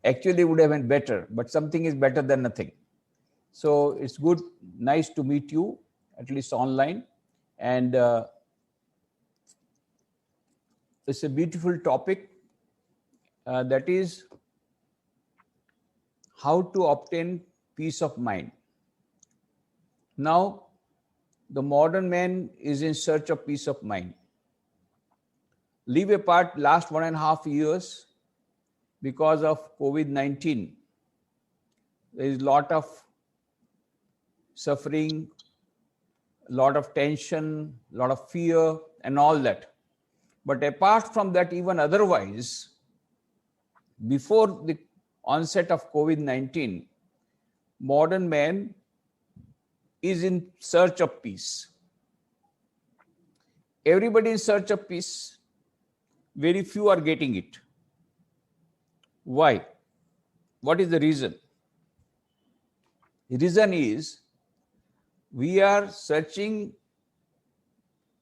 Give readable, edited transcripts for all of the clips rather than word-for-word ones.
Actually would have been better, but something is better than nothing. So it's good, nice to meet you, at least online. And it's a beautiful topic, that is how to obtain peace of mind. Now, the modern man is in search of peace of mind. Leave apart last 1.5 years, because of COVID-19, there is a lot of suffering, a lot of tension, a lot of fear and all that. But apart from that, even otherwise, before the onset of COVID-19, modern man is in search of peace. Everybody in search of peace, very few are getting it. Why? What is the reason? The reason is we are searching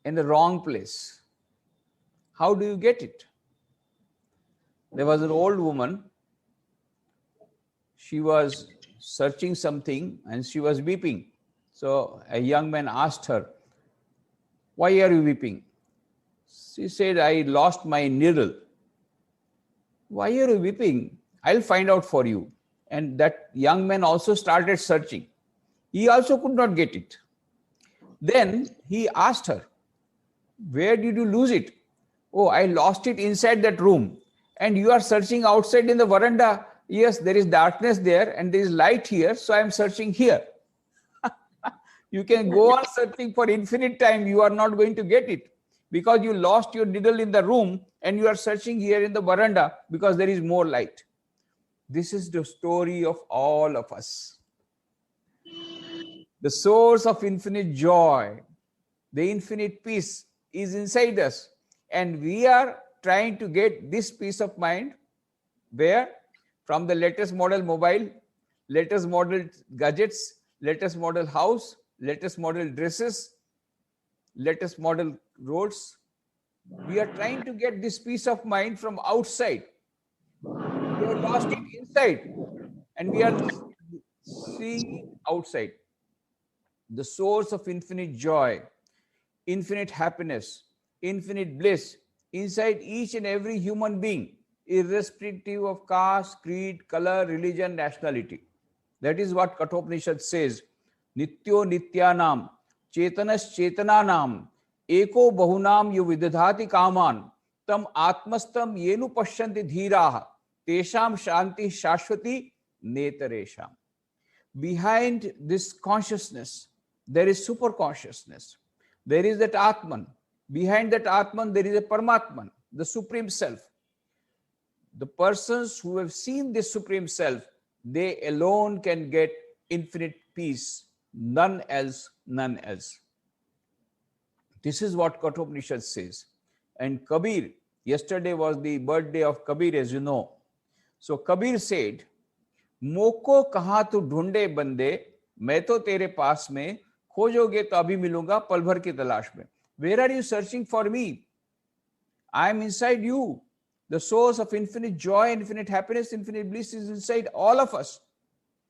in the wrong place. How do you get it? There was an old woman. She was searching something and she was weeping. So a young man asked her, "Why are you weeping?" She said, "I lost my needle." "Why are you weeping? I'll find out for you." And that young man also started searching. He also could not get it. Then he asked her, "Where did you lose it?" "Oh, I lost it inside that room." "And you are searching outside in the veranda?" "Yes, there is darkness there and there is light here, so I am searching here." You can go on searching for infinite time. You are not going to get it because you lost your needle in the room and you are searching here in the veranda because there is more light. This is the story of all of us. The source of infinite joy, the infinite peace is inside us. And we are trying to get this peace of mind where? From the latest model mobile, latest model gadgets, latest model house, latest model dresses, latest model roads. We are trying to get this peace of mind from outside. We have lost it inside and we are seeing outside. The source of infinite joy, infinite happiness, infinite bliss inside each and every human being, irrespective of caste, creed, color, religion, nationality. That is what Kathopanishad says. Nityo nityanam, chetanas chetananam, eko bahunam yu vidadhati kaman, tam atmastam yenu pashyanti dhiraha, tesham shanti shashwati netaresham. Behind this consciousness, there is super consciousness. There is that Atman. Behind that Atman, there is a Paramatman, the Supreme Self. The persons who have seen this Supreme Self, they alone can get infinite peace. None else, none else. This is what Kathopanishad says. And Kabir, yesterday was the birthday of Kabir, as you know. So Kabir said, "मोको कहाँ तू ढूंढे बंदे, मैं तो तेरे पास में, खोजोगे तो अभी मिलूंगा पल भर की तलाश में." Where are you searching for me? I am inside you. The source of infinite joy, infinite happiness, infinite bliss is inside all of us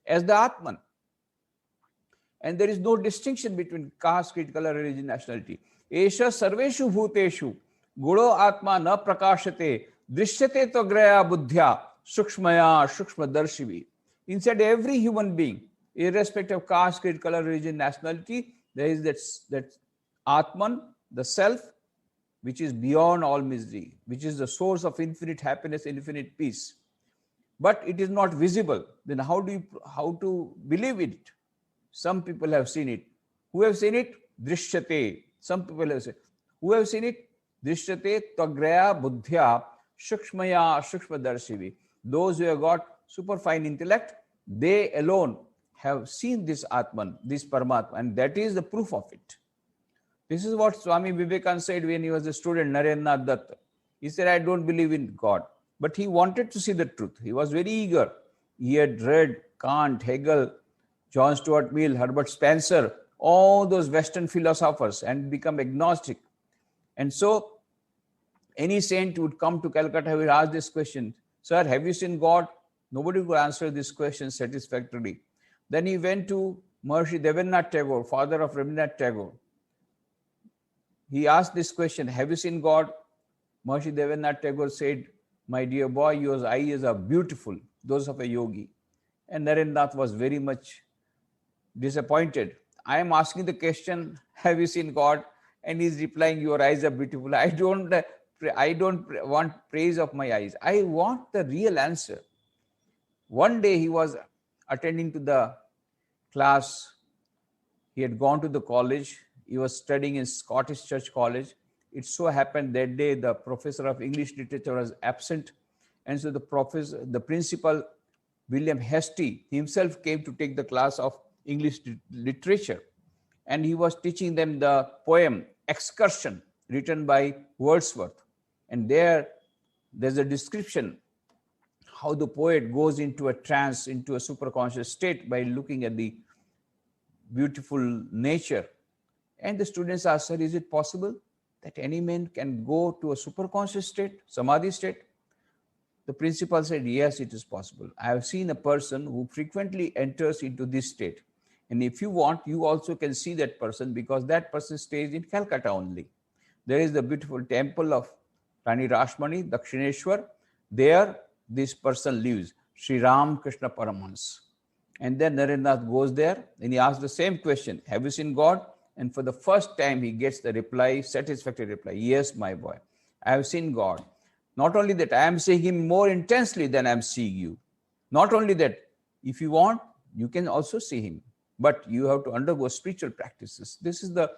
as the Atman. And there is no distinction between caste, creed, color, religion, nationality. Esha sarveshu bhuteshu gudo atma na prakashate drishyate tvagraya buddhya sukshmaya sukshmadarshivir. Inside every human being, irrespective of caste, creed, color, religion, nationality, there is that Atman, the self, which is beyond all misery, which is the source of infinite happiness, infinite peace. But it is not visible. Then how to believe it? Some people have seen it. Who have seen it? Drishyate. Some people have seen. Who have seen it? Drishyate tvagraya buddhya shukshmaya shukshmadarshivir. Those who have got superfine intellect, they alone have seen this Atman, this Paramatma, and that is the proof of it. This is what Swami Vivekananda said when he was a student, Narendra Dutt. He said, "I don't believe in God." But he wanted to see the truth. He was very eager. He had read Kant, Hegel, John Stuart Mill, Herbert Spencer, all those Western philosophers, and become agnostic. And so any saint would come to Calcutta, he would ask this question, Sir, have you seen God? Nobody could answer this question satisfactorily. Then he went to Maharishi Devendrath Tagore, father of Rabindranath Tagore. He asked this question, have you seen God? Maharishi Devendrath Tagore said, my dear boy, your eyes are beautiful, those of a yogi. And Narendranath was very much disappointed. I am asking the question, have you seen God? And he's replying, your eyes are beautiful. I don't want praise of my eyes. I want the real answer. One day he was attending to the class. He had gone to the college. He was studying in Scottish Church College. It so happened that day the professor of English literature was absent. And so the principal, William Hastie, himself came to take the class of English literature. And he was teaching them the poem Excursion, written by Wordsworth. And there's a description how the poet goes into a trance, into a superconscious state by looking at the beautiful nature. And the students asked, sir, is it possible that any man can go to a superconscious state, samadhi state? The principal said, yes, it is possible. I have seen a person who frequently enters into this state. And if you want, you also can see that person, because that person stays in Calcutta only. There is the beautiful temple of Rani Rashmani, Dakshineshwar. There, this person lives, Sri Ram Krishna Paramhans. And then Narendranath goes there and he asks the same question, have you seen God? And for the first time, he gets the reply, satisfactory reply, yes, my boy, I have seen God. Not only that, I am seeing him more intensely than I am seeing you. Not only that, if you want, you can also see him. But you have to undergo spiritual practices. This is the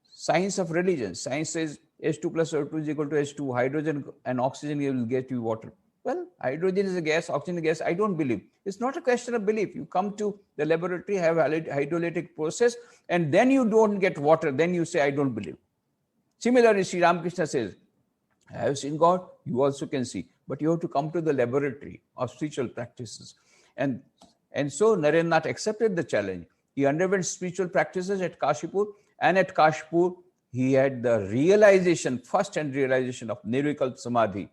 science of religion. Science says H2 plus O2 is equal to H2. Hydrogen and oxygen will get you water. Well, hydrogen is a gas, oxygen is a gas. I don't believe. It's not a question of belief. You come to the laboratory, have a hydrolytic process, and then you don't get water. Then you say, I don't believe. Similarly, Sri Ramakrishna says, I have seen God, you also can see. But you have to come to the laboratory of spiritual practices. And so Narendranath accepted the challenge. He underwent spiritual practices at Kashipur. And at Kashipur, he had the realization, first-hand realization of Nirvikalpa Samadhi.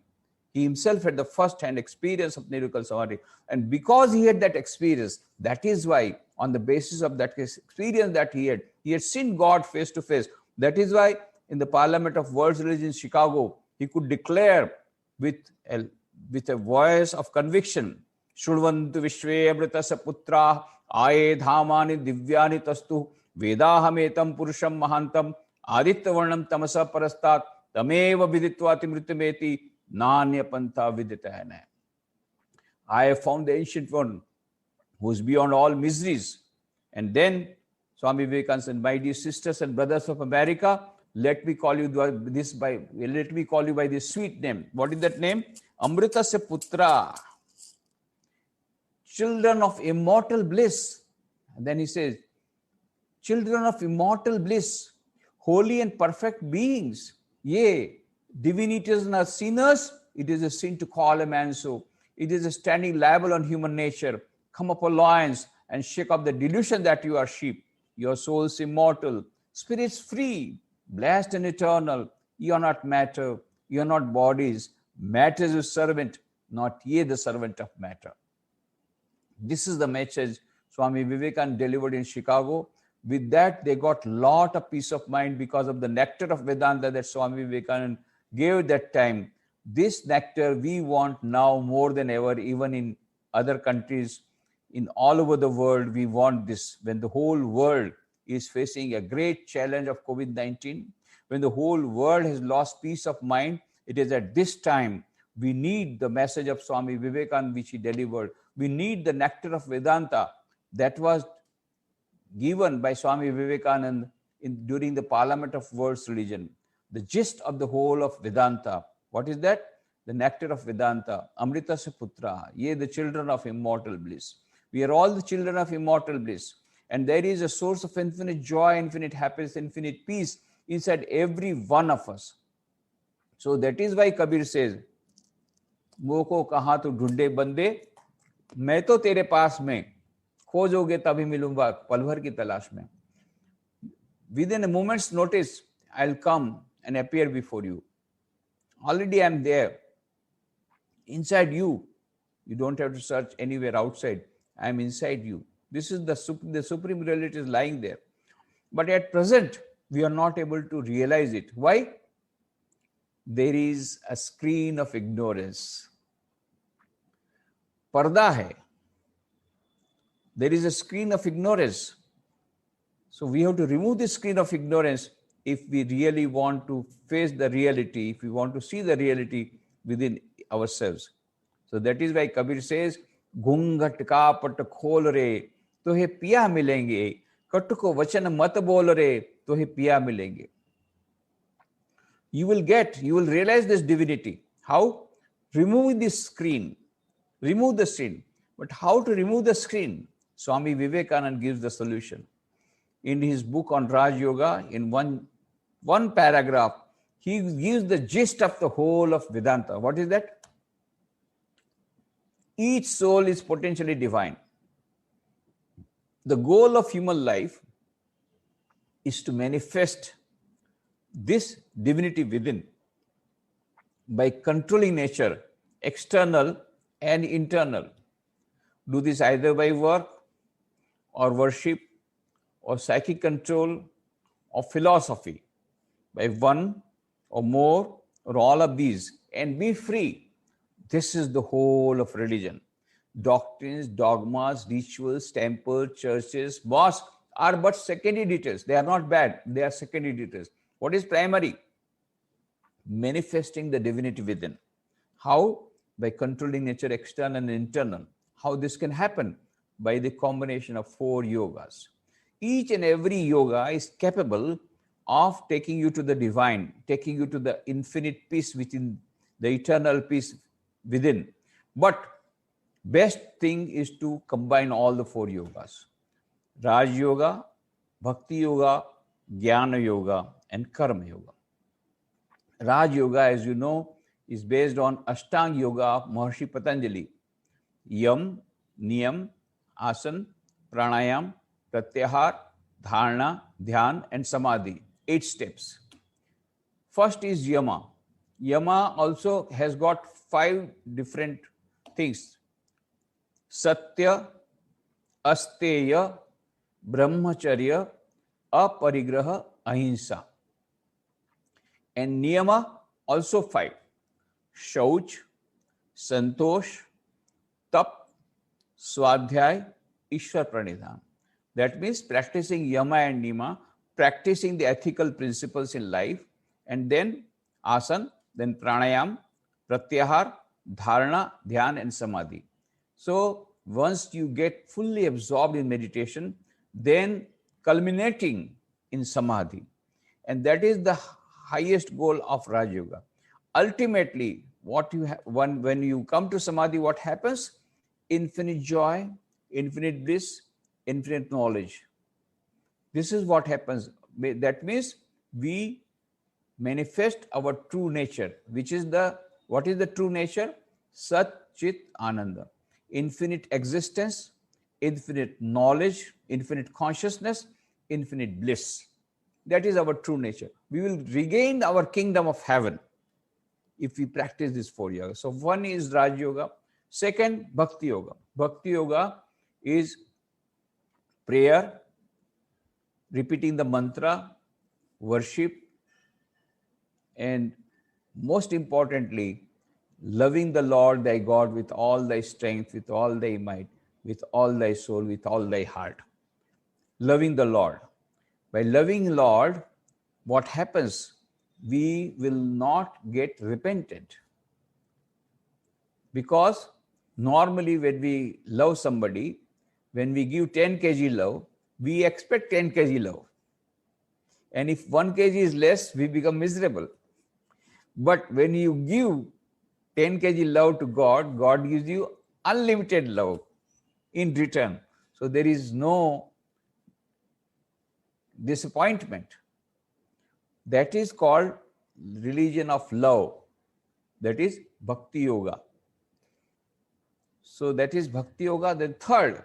He himself had the first-hand experience of Nirvikalpa Samadhi. And because he had that experience, that is why, on the basis of that experience that he had seen God face to face. That is why, in the Parliament of World Religion in Chicago, he could declare with a voice of conviction, Shurvantu Vishve Amritasa Putra Aye Dhamani Divyani Tastu Vedahametam Purusham Mahantam Aditya Varnam Tamasa Parastat Tameva Viditvati Mritameti Nanya Pantha Viditayana. I have found the ancient one who is beyond all miseries. And then Swami Vivekananda said, my dear sisters and brothers of America, let me call you by this sweet name. What is that name? Amritasya Putra, children of immortal bliss. And then he says, children of immortal bliss, holy and perfect beings. Yea, divinities are sinners. It is a sin to call a man so. It is a standing libel on human nature. Come up, lions, and shake off the delusion that you are sheep. Your soul's immortal, spirits free, blessed and eternal. You are not matter, you are not bodies. Matter is a servant, not ye the servant of matter. This is the message Swami Vivekananda delivered in Chicago. With that, they got a lot of peace of mind because of the nectar of Vedanta that Swami Vivekananda gave that time. This nectar we want now more than ever, even in other countries, in all over the world, we want this. When the whole world is facing a great challenge of COVID-19, when the whole world has lost peace of mind, it is at this time we need the message of Swami Vivekananda which he delivered. We need the nectar of Vedanta that was given by Swami Vivekananda during the Parliament of World's Religion. The gist of the whole of Vedanta. What is that? The nectar of Vedanta. Amritasya Putra, ye the children of immortal bliss. We are all the children of immortal bliss. And there is a source of infinite joy, infinite happiness, infinite peace inside every one of us. So that is why Kabir says, Moko kaha tu dhunde bande, मैं तो तेरे पास में, खोजोगे तभी मिलूंगा पल भर की तलाश में. Within a moment's notice, I'll come and appear before you. Already I'm there. inside you. You don't have to search anywhere outside. I am inside you. This is the supreme reality is lying there. But at present, we are not able to realize it. Why? There is a screen of ignorance. Parda hai. There is a screen of ignorance. So we have to remove this screen of ignorance if we really want to face the reality, if we want to see the reality within ourselves. So that is why Kabir says, घूंघट का पट खोल रे तो हे पिया मिलेंगे, cut को वचन मत बोल रे तो हे पिया मिलेंगे. You will realize this divinity. How? Remove this screen. Remove the screen. But how to remove the screen? Swami Vivekananda gives the solution. In his book on Raj Yoga, in one paragraph, he gives the gist of the whole of Vedanta. What is that? Each soul is potentially divine. The goal of human life is to manifest this divinity within by controlling nature, external and internal. Do this either by work or worship or psychic control or philosophy, by one or more or all of these, and be free. This is the whole of religion. Doctrines, dogmas, rituals, temples, churches, mosques are but secondary details. They are not bad. They are secondary details. What is primary? Manifesting the divinity within. How? By controlling nature, external and internal. How this can happen? By the combination of 4 yogas. Each and every yoga is capable of taking you to the divine, taking you to the infinite peace within, the eternal peace within. But best thing is to combine all the 4 yogas. Raj Yoga, Bhakti Yoga, Jnana Yoga and Karma Yoga. Raj Yoga, as you know, is based on Ashtanga Yoga of Maharishi Patanjali. Yam, Niyam, Asan, Pranayam, Pratyahar, Dharana, Dhyan and Samadhi. 8 steps. First is Yama. Yama also has got 5 different things. Satya, Asteya, Brahmacharya, Aparigraha, Ahimsa. And Niyama also 5. Shauch, Santosh, Tap, Swadhyay, Ishwar Pranidhan. That means practicing Yama and Niyama, practicing the ethical principles in life, and then Asan, then Pranayam, Pratyahar, Dharana, Dhyan and Samadhi. So once you get fully absorbed in meditation, then culminating in Samadhi. And that is the highest goal of Raj Yoga. Ultimately, what you have, when you come to Samadhi, what happens? Infinite joy, infinite bliss, infinite knowledge. This is what happens. That means we manifest our true nature, which is what is the true nature? Sat Chit Ananda. Infinite existence, infinite knowledge, infinite consciousness, infinite bliss. That is our true nature. We will regain our kingdom of heaven if we practice this 4 yoga. So one is Raj Yoga. Second, Bhakti Yoga. Bhakti Yoga is prayer, repeating the mantra, worship, and most importantly, loving the Lord thy God with all thy strength, with all thy might, with all thy soul, with all thy heart. Loving the Lord. By loving Lord, what happens? We will not get repentant. Because normally when we love somebody, when we give 10 kg love, we expect 10 kg love. And if 1 kg is less, we become miserable. But when you give 10 kg love to God, God gives you unlimited love in return. So there is no disappointment. That is called religion of love. That is Bhakti Yoga. So that is Bhakti Yoga. The third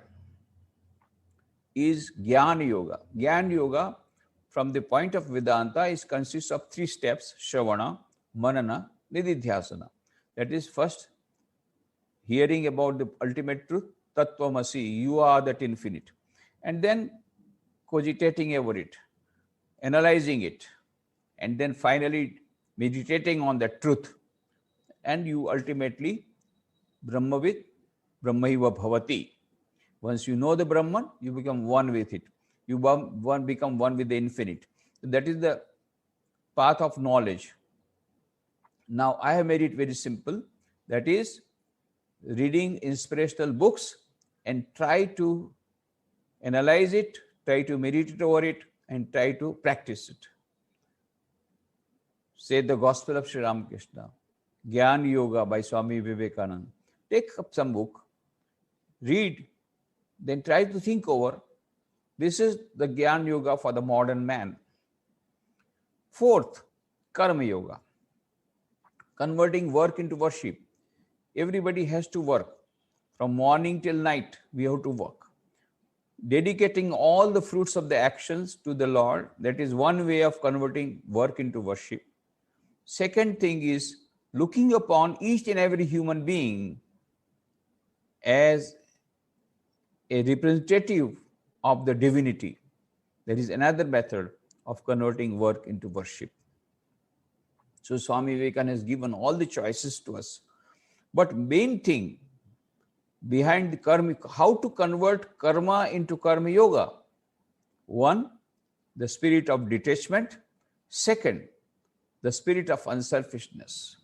is Jnana Yoga. Jnana Yoga, from the point of Vedanta, consists of 3 steps: Shravana, Manana, Nididhyasana. That is, first hearing about the ultimate truth, Tattvamasi, you are that infinite. And then cogitating over it, analyzing it, and then finally meditating on that truth. And you ultimately, Brahmavid, Brahmaiva Bhavati. Once you know the Brahman, you become one with it. You become one with the infinite. That is the path of knowledge. Now, I have made it very simple. That is, reading inspirational books and try to analyze it, try to meditate over it, and try to practice it. Say the Gospel of Sri Ramakrishna, Gyan Yoga by Swami Vivekananda. Take up some book, read, then try to think over. This is the Gyan Yoga for the modern man. Fourth, Karma Yoga. Converting work into worship. Everybody has to work. From morning till night, we have to work. Dedicating all the fruits of the actions to the Lord, that is one way of converting work into worship. Second thing is looking upon each and every human being as a representative of the divinity. That is another method of converting work into worship. So Swami Vivekananda has given all the choices to us. But main thing behind the karma, how to convert karma into karma yoga. One, the spirit of detachment. Second, the spirit of unselfishness.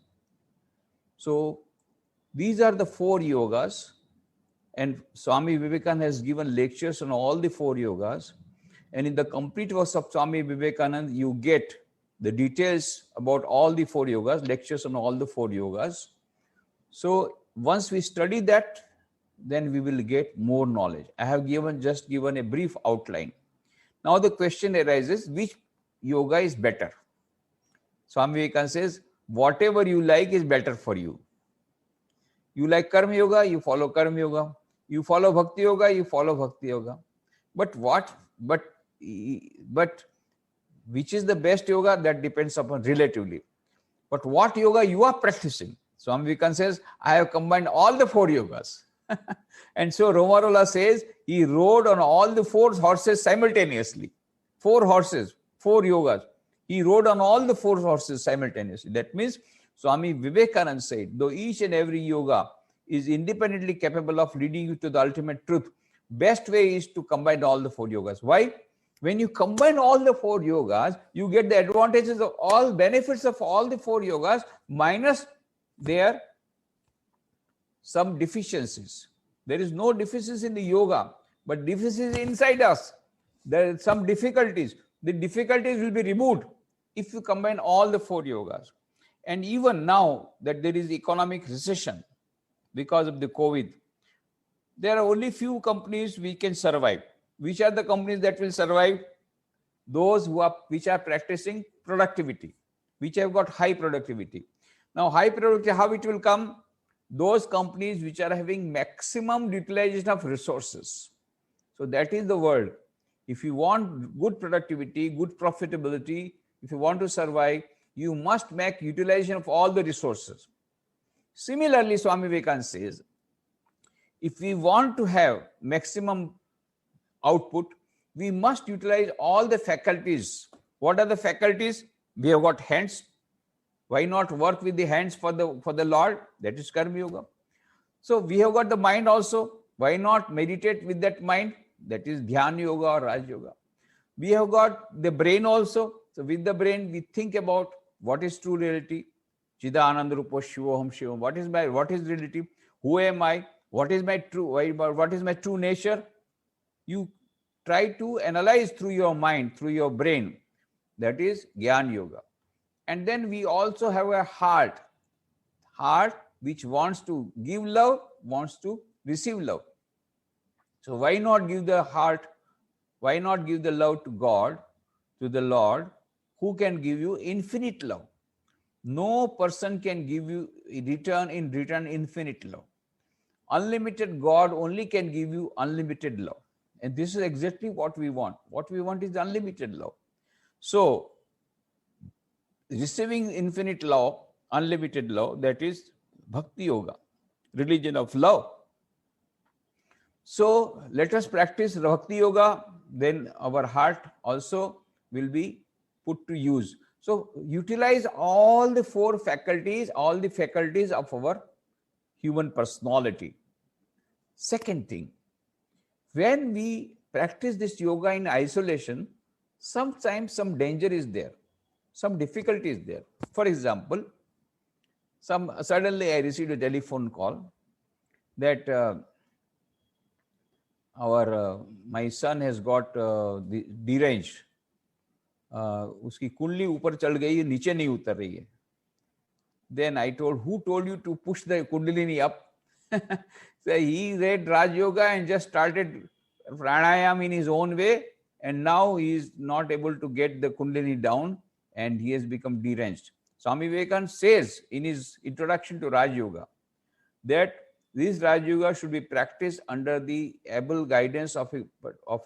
So these are the 4 yogas, and Swami Vivekananda has given lectures on all the 4 yogas. And in the complete works of Swami Vivekananda, you get the details about all the 4 yogas, lectures on all the 4 yogas. So once we study that, then we will get more knowledge. I have just given a brief outline. Now the question arises, which yoga is better? Swami Vivekananda says, whatever you like is better for you. You like Karma Yoga, you follow Karma Yoga. You follow Bhakti Yoga, you follow Bhakti Yoga. But which is the best yoga? That depends upon relatively. But what yoga you are practicing? Swami Vivekananda says, I have combined all the 4 yogas. And so Romarola says he rode on all the 4 horses simultaneously. 4 horses, 4 yogas. He rode on all the 4 horses simultaneously. That means Swami Vivekananda said, though each and every yoga is independently capable of leading you to the ultimate truth, best way is to combine all the 4 yogas. Why? When you combine all the 4 yogas, you get the advantages of all benefits of all the 4 yogas minus their some deficiencies. There is no deficiency in the yoga, but deficiency inside us. There are some difficulties. The difficulties will be removed if you combine all the 4 yogas. And even now that there is economic recession because of the COVID, there are only few companies we can survive. Which are the companies that will survive? Those which are practicing productivity, which have got high productivity. Now, high productivity, how it will come? Those companies which are having maximum utilization of resources. So that is the world. If you want good productivity, good profitability, if you want to survive, you must make utilization of all the resources. Similarly, Swami Vivekananda says, if we want to have maximum output, we must utilize all the faculties. What are the faculties? We have got hands. Why not work with the hands for the Lord? That is Karma Yoga. So we have got the mind also. Why not meditate with that mind? That is Dhyan Yoga or Raj Yoga. We have got the brain also. So with the brain, we think about what is true reality. Chidananda Rupa Shivoham Shivam. What is reality? Who am I? What is my true nature? You try to analyze through your mind, through your brain. That is Gyan Yoga. And then we also have a heart which wants to give love, wants to receive love. So why not give the heart, why not give the love to God, to the Lord, who can give you infinite love? No person can give you in return infinite love. Unlimited God only can give you unlimited love. And this is exactly what we want. What we want is unlimited love. So receiving infinite love, unlimited love, that is Bhakti Yoga. religion of love. So let us practice Bhakti Yoga, then our heart also will be put to use. So utilize all the faculties of our human personality. Second thing, when we practice this yoga in isolation, sometimes some danger is there, some difficulty is there. For example, suddenly I received a telephone call that my son has got deranged. उसकी कुंडली ऊपर चढ़ गई है, नीचे नहीं उतर रही है. Then I told, who told you to push the kundalini up? So he read Raj Yoga and just started pranayam in his own way, and now he is not able to get the kundalini down and he has become deranged. Swami Vivekananda says in his introduction to Raj Yoga that this Raj Yoga should be practiced under the able guidance of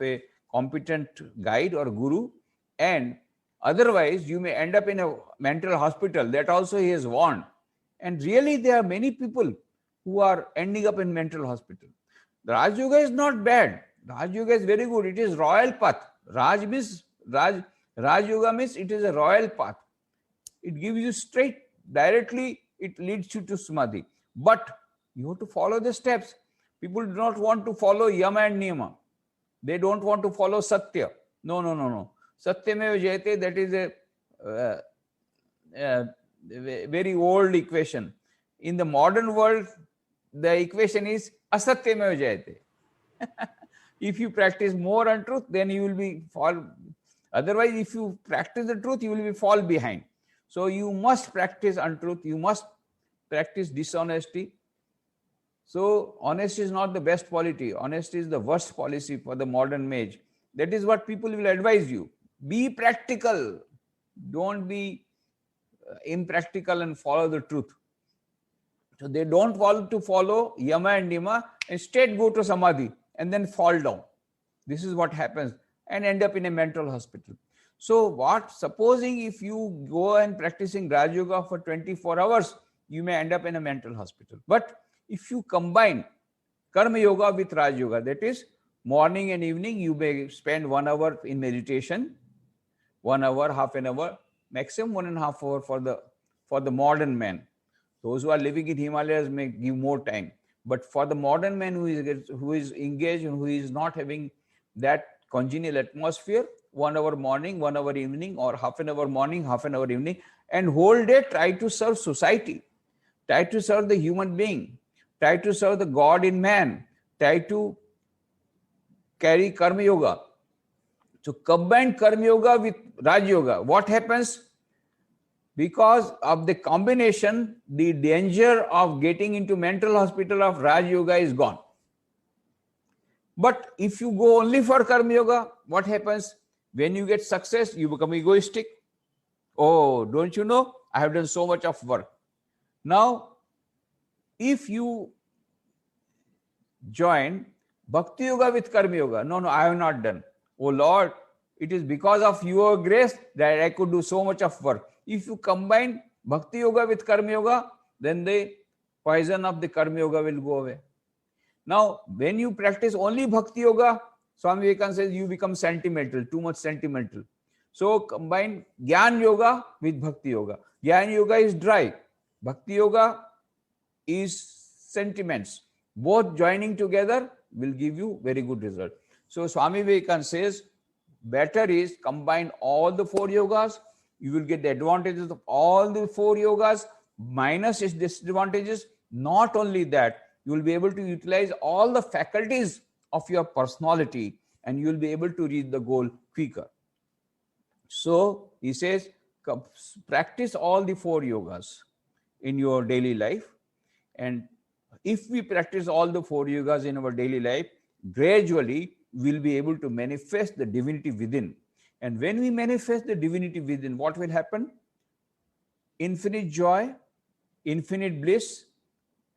a competent guide or guru, and otherwise you may end up in a mental hospital. That also he has warned. And really there are many people who are ending up in mental hospital. The Raj Yoga is not bad. Raj Yoga is very good. It is royal path. Raj Yoga means it is a royal path. It gives you straight, directly, it leads you to Samadhi. But you have to follow the steps. People do not want to follow Yama and Niyama. They don't want to follow Satya. No. Satyameva Jayate, that is a very old equation. In the modern world, the equation is Asatyameva Jayate. If you practice more on truth, then you will be fall. Otherwise, if you practice the truth, you will be fall behind. So you must practice untruth. You must practice dishonesty. So honesty is not the best quality. Honesty is the worst policy for the modern mage. That is what people will advise you. Be practical. Don't be impractical and follow the truth. So they don't want to follow Yama and Niyama, instead go to Samadhi and then fall down. This is what happens and end up in a mental hospital. So supposing if you go and practicing Raj Yoga for 24 hours, you may end up in a mental hospital. But if you combine Karma Yoga with Raj Yoga, that is morning and evening, you may spend 1 hour in meditation, 1 hour, half an hour, maximum 1.5 hours for the modern man. Those who are living in Himalayas may give more time. But for the modern man who is engaged and who is not having that congenial atmosphere, 1 hour morning, 1 hour evening, or half an hour morning, half an hour evening, and whole day try to serve society, try to serve the human being, try to serve the God in man, try to carry Karma Yoga. So combine Karma Yoga with Raj Yoga. What happens? Because of the combination, the danger of getting into mental hospital of Raj Yoga is gone. But if you go only for Karma Yoga, what happens? When you get success, you become egoistic. Oh, don't you know? I have done so much of work. Now, if you join Bhakti Yoga with Karma Yoga, no, I have not done. Oh Lord, it is because of your grace that I could do so much of work. If you combine Bhakti Yoga with Karma Yoga, then the poison of the Karma Yoga will go away. Now, when you practice only Bhakti Yoga, Swami Vivekananda says you become sentimental, too much sentimental. So combine Jnana Yoga with Bhakti Yoga. Jnana Yoga is dry. Bhakti Yoga is sentiments. Both joining together will give you very good result. So Swami Vivekananda says better is combine all the 4 yogas. You will get the advantages of all the 4 yogas minus its disadvantages. Not only that, you will be able to utilize all the faculties of your personality and you will be able to reach the goal quicker. So he says practice all the 4 yogas in your daily life, and if we practice all the 4 yogas in our daily life, gradually we'll be able to manifest the divinity within. And when we manifest the divinity within, what will happen? Infinite joy, infinite bliss,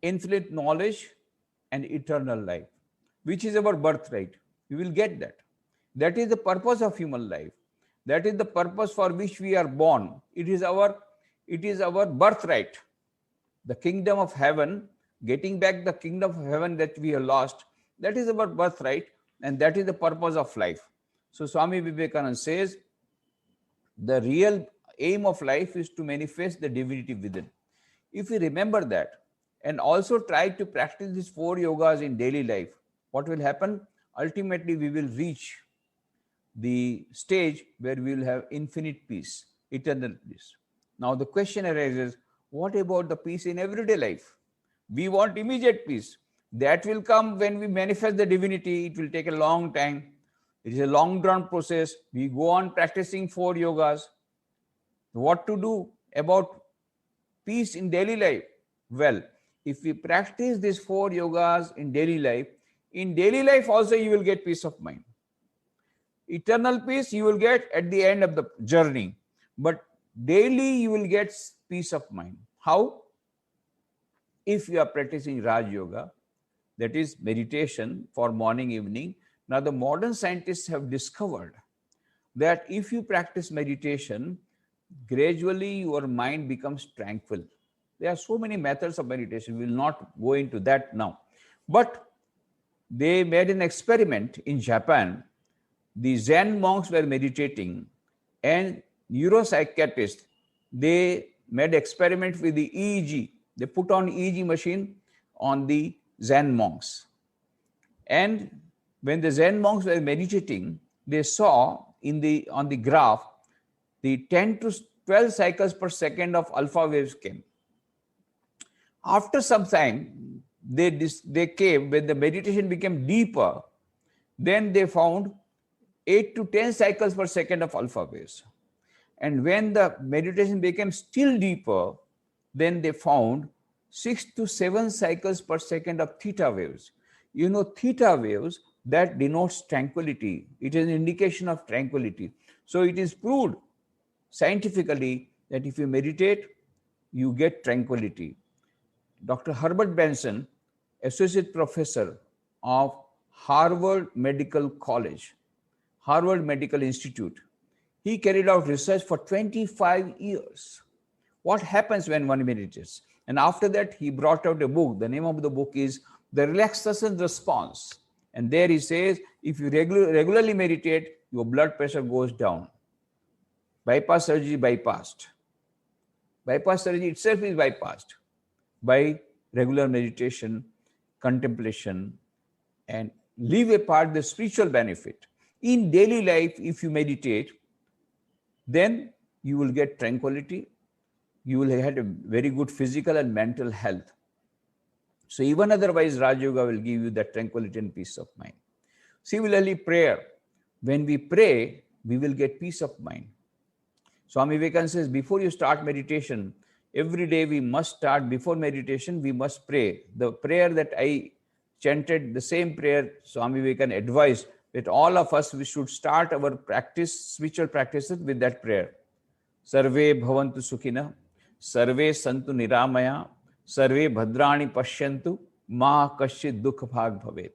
infinite knowledge, and eternal life, which is our birthright. We will get that. That is the purpose of human life. That is the purpose for which we are born. It is our birthright. The kingdom of heaven, getting back the kingdom of heaven that we have lost. That is our birthright, and that is the purpose of life. So Swami Vivekananda says, the real aim of life is to manifest the divinity within. If we remember that and also try to practice these 4 yogas in daily life, what will happen? Ultimately, we will reach the stage where we will have infinite peace, eternal peace. Now, the question arises, what about the peace in everyday life? We want immediate peace. That will come when we manifest the divinity. It will take a long time. It is a long drawn process. We go on practicing 4 yogas. What to do about peace in daily life? Well, if we practice these 4 yogas in daily life also you will get peace of mind. Eternal peace you will get at the end of the journey, but daily you will get peace of mind. How? If you are practicing Raj Yoga, that is meditation for morning, evening. Now the modern scientists have discovered that if you practice meditation, gradually your mind becomes tranquil. There are so many methods of meditation. We will not go into that now. But they made an experiment in Japan. The Zen monks were meditating, and neuropsychiatrists, they made experiment with the EEG. They put on EEG machine on the Zen monks. And when the Zen monks were meditating, they saw on the graph the 10 to 12 cycles per second of alpha waves came. After some time, they came, when the meditation became deeper, then they found 8 to 10 cycles per second of alpha waves. And when the meditation became still deeper, then they found 6 to 7 cycles per second of theta waves. You know, theta waves, that denotes tranquility. It is an indication of tranquility. So it is proved scientifically that if you meditate, you get tranquility. Dr. Herbert Benson, associate professor of Harvard Medical College, Harvard Medical Institute, he carried out research for 25 years. What happens when one meditates? And after that, he brought out a book. The name of the book is The Relaxation Response. And there he says, if you regularly meditate, your blood pressure goes down. Bypass surgery bypassed. Bypass surgery itself is bypassed by regular meditation, contemplation, and leave apart the spiritual benefit. In daily life, if you meditate, then you will get tranquility. You will have a very good physical and mental health. So even otherwise, Raj Yoga will give you that tranquility and peace of mind. Similarly, prayer. When we pray, we will get peace of mind. Swami Vivekananda says, before you start meditation, every day we must start, before meditation, we must pray. The prayer that I chanted, the same prayer Swami Vivekananda advised that all of us, we should start our practice, spiritual practices with that prayer. Sarve bhavantu sukhina, sarve santu niramaya, sarve bhadrani pashyantu, ma kasyit dukha bhag bhavet.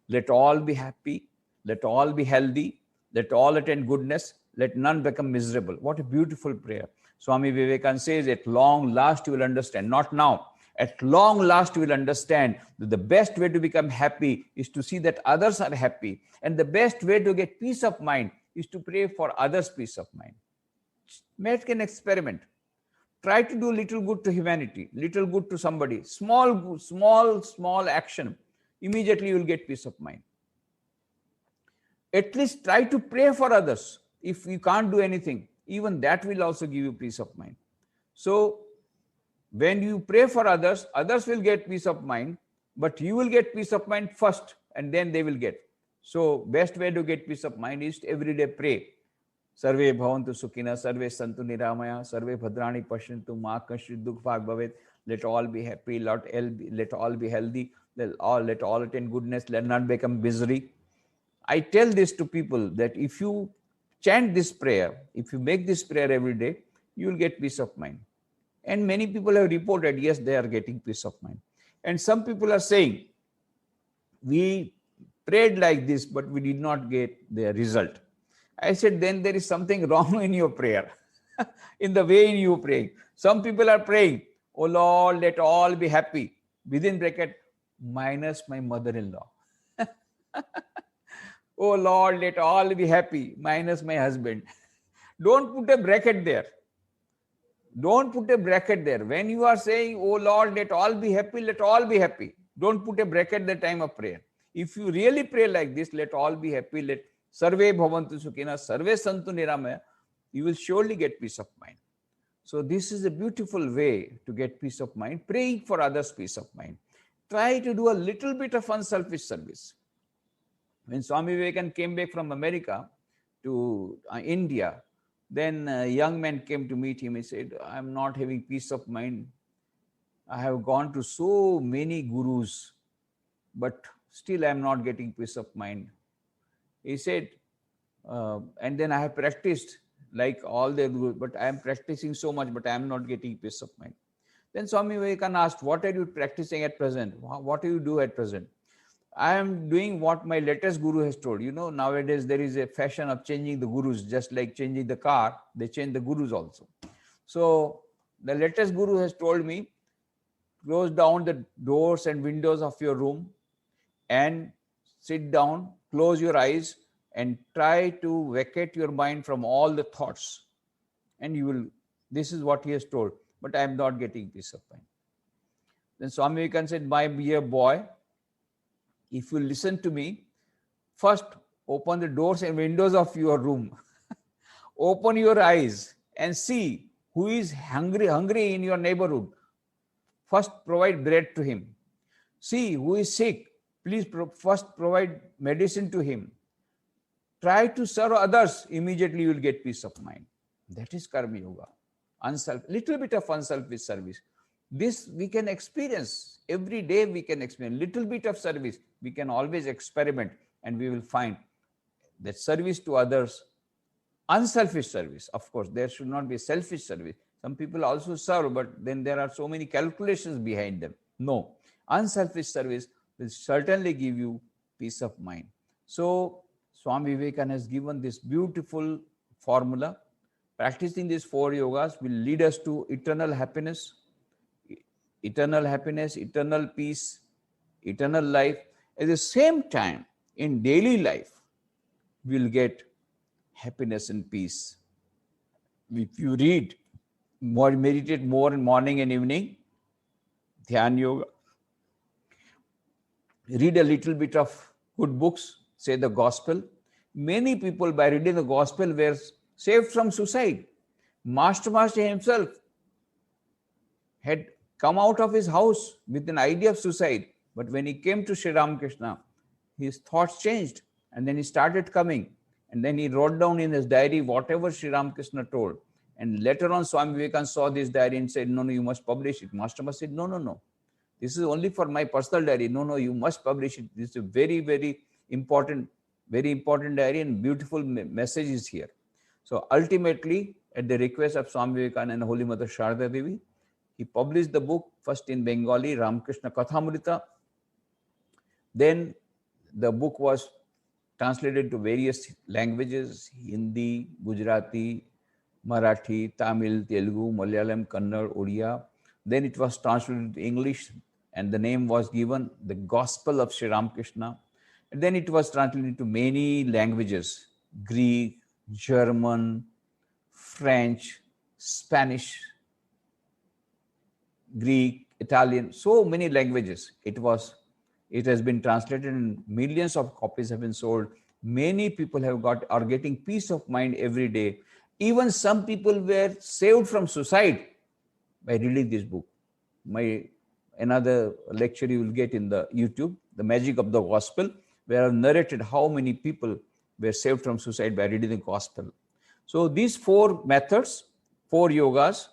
Let all be happy, let all be healthy, let all attain goodness, let none become miserable. What a beautiful prayer. Swami Vivekananda says, at long last you will understand, not now, at long last you will understand that the best way to become happy is to see that others are happy. And the best way to get peace of mind is to pray for others' peace of mind. Make an experiment. Try to do little good to humanity, little good to somebody, small action. Immediately you will get peace of mind. At least try to pray for others. If you can't do anything, even that will also give you peace of mind. So when you pray for others, others will get peace of mind, but you will get peace of mind first, and then they will get. So best way to get peace of mind is to every day pray. Sarve bhavantu sukhina, sarve santu niramaya, sarve bhadrani pashyantu, ma kasyit dukha bhag bhavet. Let all be happy, let all be healthy, let all attain goodness, let none become misery. I tell this to people that if you chant this prayer, if you make this prayer every day, you will get peace of mind. And many people have reported, yes, they are getting peace of mind. And some people are saying, we prayed like this, but we did not get the result. I said, then there is something wrong in your prayer, in the way you pray. Some people are praying, oh Lord, let all be happy. within bracket, minus my mother-in-law. Oh Lord, let all be happy, minus my husband. Don't put a bracket there. Don't put a bracket there. When you are saying, oh Lord, let all be happy, let all be happy. Don't put a bracket at the time of prayer. If you really pray like this, let all be happy, let sarve bhavantu sukhina, sarve santu niramaya, you will surely get peace of mind. So this is a beautiful way to get peace of mind, praying for others' peace of mind. Try to do a little bit of unselfish service. When Swami Vivekananda came back from America to India, then a young man came to meet him. He said, I'm not having peace of mind. I have gone to so many gurus, but still I'm not getting peace of mind. He said, and then I have practiced like all the gurus, but I am practicing so much, but I am not getting peace of mind. Then Swami Vivekananda asked, what are you practicing at present? What do you do at present? I am doing what my latest guru has told. You know, nowadays there is a fashion of changing the gurus, just like changing the car, they change the gurus also. So the latest guru has told me, close down the doors and windows of your room and sit down, close your eyes and try to vacate your mind from all the thoughts. And you will, this is what he has told, but I am not getting peace of mind. Then Swami Vivekananda said, my dear boy, if you listen to me, first open the doors and windows of your room. Open your eyes and see who is hungry in your neighborhood. First provide bread to him. See who is sick. Please first provide medicine to him. Try to serve others. Immediately you will get peace of mind. That is Karma Yoga. Little bit of unselfish service. This we can experience every day. We can experience little bit of service. We can always experiment, and we will find that service to others, unselfish service. Of course, there should not be selfish service. Some people also serve, but then there are so many calculations behind them. No, unselfish service will certainly give you peace of mind. So Swami Vivekananda has given this beautiful formula. Practicing these 4 yogas will lead us to eternal happiness, eternal peace, eternal life. At the same time, in daily life, we will get happiness and peace. If you read more, meditate more in morning and evening, Dhyan Yoga, read a little bit of good books, say the gospel. Many people, by reading the gospel, were saved from suicide. Master himself had come out of his house with an idea of suicide. But when he came to Sri Ramakrishna, his thoughts changed. And then he started coming. And then he wrote down in his diary whatever Sri Ramakrishna told. And later on, Swami Vivekananda saw this diary and said, no, you must publish it. Master said, no. This is only for my personal diary. No, you must publish it. This is a very, very important diary, and beautiful messages here. So ultimately, at the request of Swami Vivekananda and Holy Mother Sharda Devi, he published the book first in Bengali, Ramakrishna Kathamrita. Then the book was translated to various languages: Hindi, Gujarati, Marathi, Tamil, Telugu, Malayalam, Kannada, Odia. Then it was translated to English, and the name was given The Gospel of Sri Ramakrishna. And then it was translated to many languages: Greek, German, French, Spanish, Greek, Italian, so many languages. It has been translated and millions of copies have been sold. Many people are getting peace of mind every day. Even some people were saved from suicide by reading this book. Another lecture you will get in the YouTube, The Magic of the Gospel, where I've narrated how many people were saved from suicide by reading the gospel. So these 4 methods, 4 yogas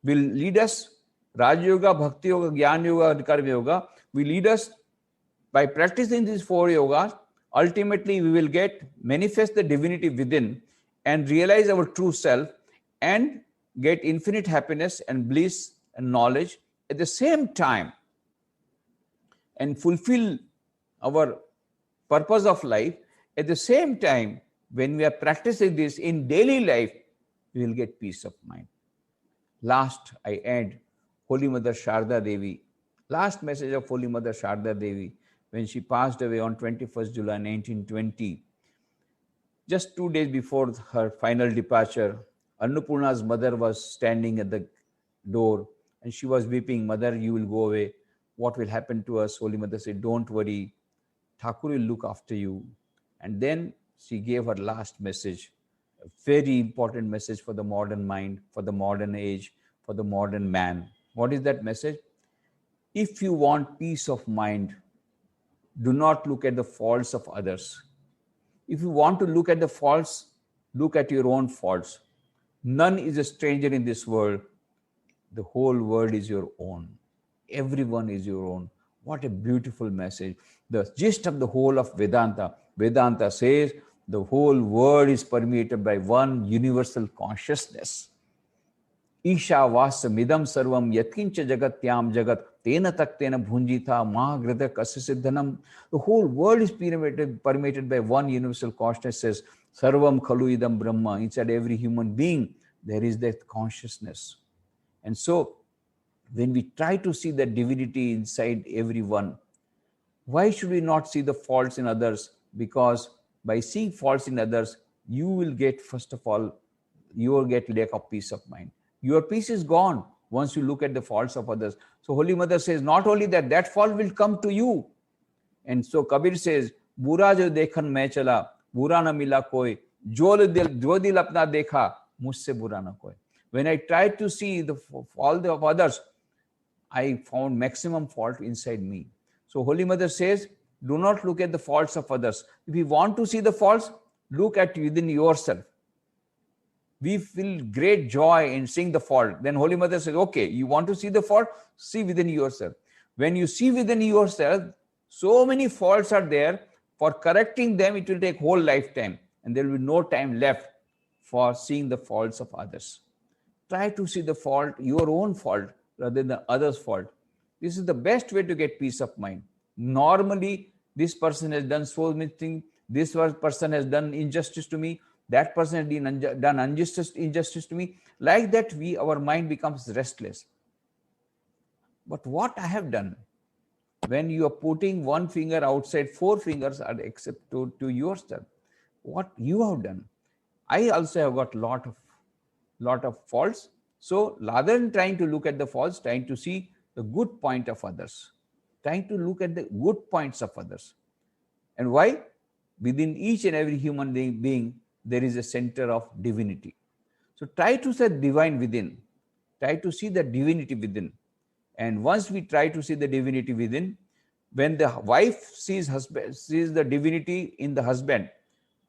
will lead us, Raj Yoga, Bhakti Yoga, Jnana Yoga, and Karma Yoga, will lead us by practicing these 4 yogas. Ultimately, we will manifest the divinity within and realize our true self and get infinite happiness and bliss and knowledge at the same time, and fulfill our purpose of life. At the same time, when we are practicing this in daily life, we will get peace of mind. Last, I add Holy Mother Sharda Devi Last message of Holy Mother Sharda Devi when she passed away on 21st July 1920. Just 2 days before her final departure, Annapurna's mother was standing at the door and she was weeping, "Mother, you will go away. What will happen to us?" Holy Mother said, "Don't worry. Thakur will look after you." And then she gave her last message, a very important message for the modern mind, for the modern age, for the modern man. What is that message? If you want peace of mind, do not look at the faults of others. If you want to look at the faults, look at your own faults. None is a stranger in this world. The whole world is your own. Everyone is your own. What a beautiful message. The gist of the whole of Vedanta. Vedanta says the whole world is permeated by one universal consciousness. Isha vasa midam sarvam yatkincha jagatyam jagat tena taktena bhunjita mahagrada kasasiddhanam. The whole world is permeated by one universal consciousness. Sarvam khalu idam brahma. Inside every human being, there is that consciousness. And so, when we try to see the divinity inside everyone, why should we not see the faults in others? Because by seeing faults in others, you will get, first of all, you will get lack of peace of mind. Your peace is gone once you look at the faults of others. So Holy Mother says, not only that, that fault will come to you. And so Kabir says, "Bura jo dekhan main chala, bura na mila koi, jo dil apna dekha, mujhse bura na koi." When I tried to see the fault of others, I found maximum fault inside me. So Holy Mother says, do not look at the faults of others. If you want to see the faults, look at within yourself. We feel great joy in seeing the fault. Then Holy Mother says, okay, you want to see the fault? See within yourself. When you see within yourself, so many faults are there. For correcting them, it will take whole lifetime. And there will be no time left for seeing the faults of others. Try to see the fault, your own fault, rather than others' fault. This is the best way to get peace of mind. Normally, this person has done so many things. This person has done injustice to me. That person has done injustice to me. Like that, our mind becomes restless. But what I have done, when you are putting one finger outside, four fingers are except to yourself. What you have done. I also have got lot of faults. So rather than trying to look at the faults, trying to see the good point of others, trying to look at the good points of others. And why? Within each and every human being, there is a center of divinity. So try to see divine within. Try to see the divinity within. And once we try to see the divinity within, when the wife sees the divinity in the husband,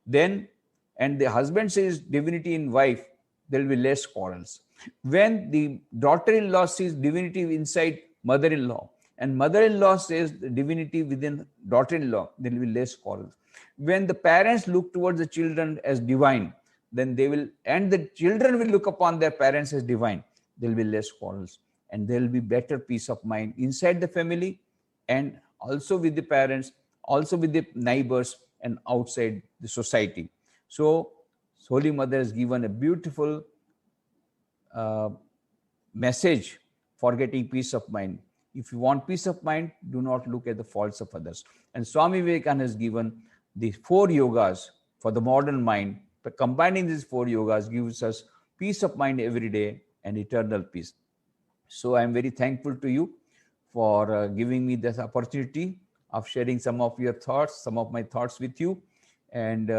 then, and the husband sees divinity in wife, there will be less quarrels. When the daughter-in-law sees divinity inside mother-in-law, and mother-in-law says the divinity within daughter-in-law, there will be less quarrels. When the parents look towards the children as divine, then they will, and the children will look upon their parents as divine, there will be less quarrels. And there will be better peace of mind inside the family, and also with the parents, also with the neighbors, and outside the society. So Holy Mother has given a beautiful message for getting peace of mind. If you want peace of mind, do not look at the faults of others. And Swami Vivekananda has given the 4 yogas for the modern mind. But combining these 4 yogas gives us peace of mind every day and eternal peace. So I am very thankful to you for giving me this opportunity of sharing some of your thoughts, some of my thoughts with you. And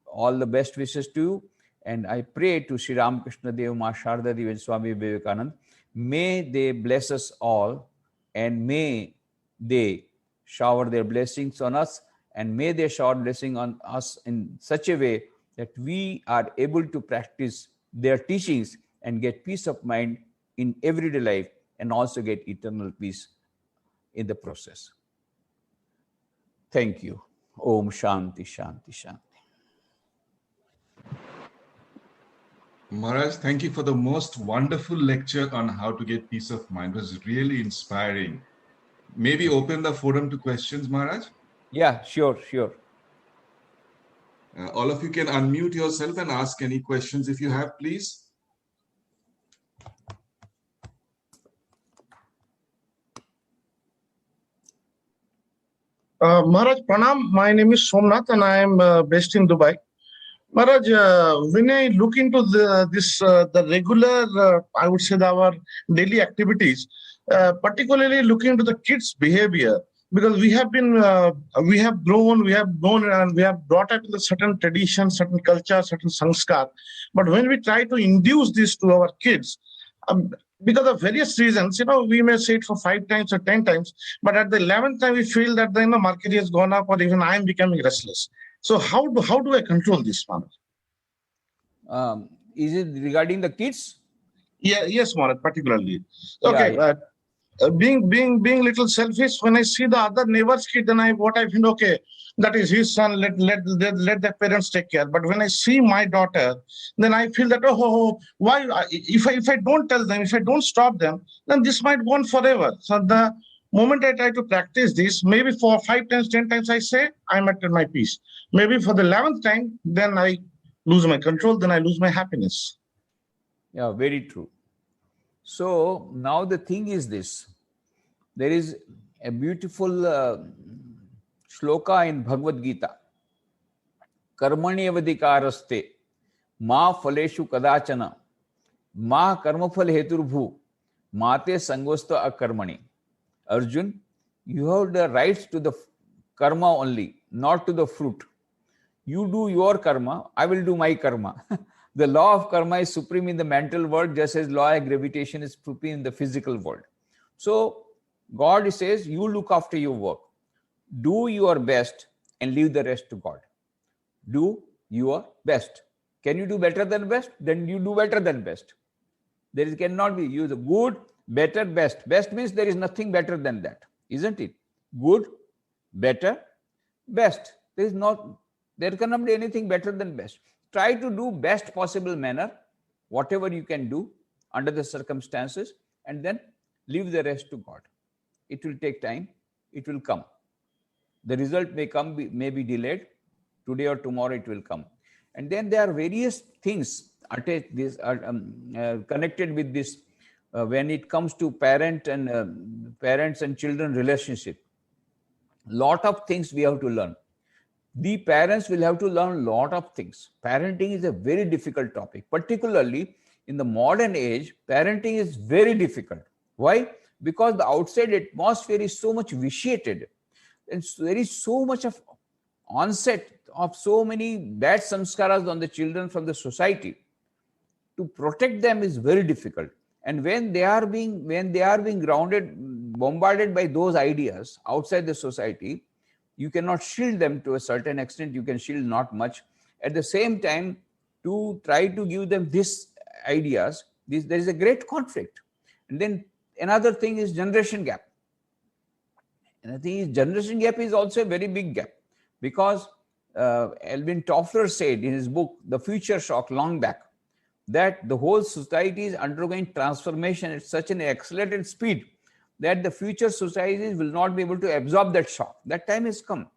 all the best wishes to you. And I pray to Sri Ramakrishna Dev, Ma Sharda Devi, and Swami Vivekananda. May they bless us all, and may they shower their blessings on us, and may they shower blessing on us in such a way that we are able to practice their teachings and get peace of mind in everyday life, and also get eternal peace in the process. Thank you. Om Shanti, Shanti, Shanti. Maharaj, thank you for the most wonderful lecture on how to get peace of mind. It was really inspiring. May we open the forum to questions, Maharaj? Yeah, sure. All of you can unmute yourself and ask any questions if you have, please. Maharaj Pranam, my name is Somnath and I am based in Dubai. Maharaj, when I look into the regular, I would say our daily activities, particularly looking into the kids' behavior, because we have grown and we have brought up in a certain tradition, certain culture, certain sanskar. But when we try to induce this to our kids, um, because of various reasons, we may say it for 5 times or 10 times, but at the 11th time we feel that the market has gone up, or even I am becoming restless. So how do I control this, man? Is it regarding the kids? Yeah, yes, Morat, particularly. Yeah, Okay, yeah. being little selfish, when I see the other neighbor's kid, then I think, okay, that is his son. Let the parents take care. But when I see my daughter, then I feel that, why? If I don't tell them, if I don't stop them, then this might go on forever. So the moment I try to practice this, maybe for 5 times, 10 times, I say I'm at my peace. Maybe for the 11th time, then I lose my control. Then I lose my happiness. Yeah, very true. So now the thing is this. There is a beautiful shloka in Bhagavad Gita. Karmani avadikaraste ma phaleshu kadachana ma karmafal heturbhu mate sangosta akarmani. Arjun, you have the rights to the karma only, not to the fruit. You do your karma, I will do my karma. The law of karma is supreme in the mental world, just as law of gravitation is supreme in the physical world. So God says, you look after your work. Do your best and leave the rest to God. Do your best. Can you do better than best? Then you do better than best. There is cannot be use good, better, best. Best means there is nothing better than that, isn't it? Good, better, best. There cannot be anything better than best. Try to do best possible manner, whatever you can do under the circumstances, and then leave the rest to God. It will take time. It will come. The result may be delayed. Today or tomorrow it will come. And then there are various things connected with this when it comes to parents and children relationship. Lot of things we have to learn. The parents will have to learn lot of things. Parenting is a very difficult topic, particularly in the modern age. Parenting is very difficult. Why? Because the outside atmosphere is so much vitiated, and there is so much of onset of so many bad samskaras on the children from the society. To protect them is very difficult. And when they are being grounded, bombarded by those ideas outside the society, you cannot shield them. To a certain extent you can shield not much. At the same time, to try to give them these ideas, there is a great conflict. And then another thing is generation gap. And I think generation gap is also a very big gap, because Alvin Toffler said in his book The Future Shock long back that the whole society is undergoing transformation at such an accelerated speed that the future societies will not be able to absorb that shock. That time has come.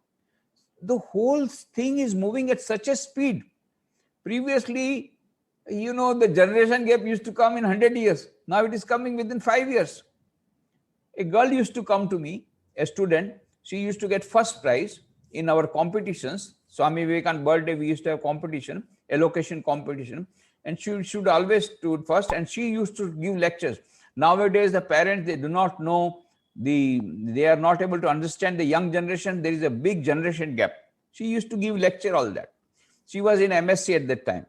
The whole thing is moving at such a speed. Previously, the generation gap used to come in 100 years. Now it is coming within 5 years. A girl used to come to me, a student. She used to get first prize in our competitions. Swami Vivekanand birthday, we used to have competition, allocation competition, and she should always stood first, and she used to give lectures. Nowadays, the parents, they do not know, they are not able to understand the young generation. There is a big generation gap. She used to give lecture, all that. She was in MSc at that time.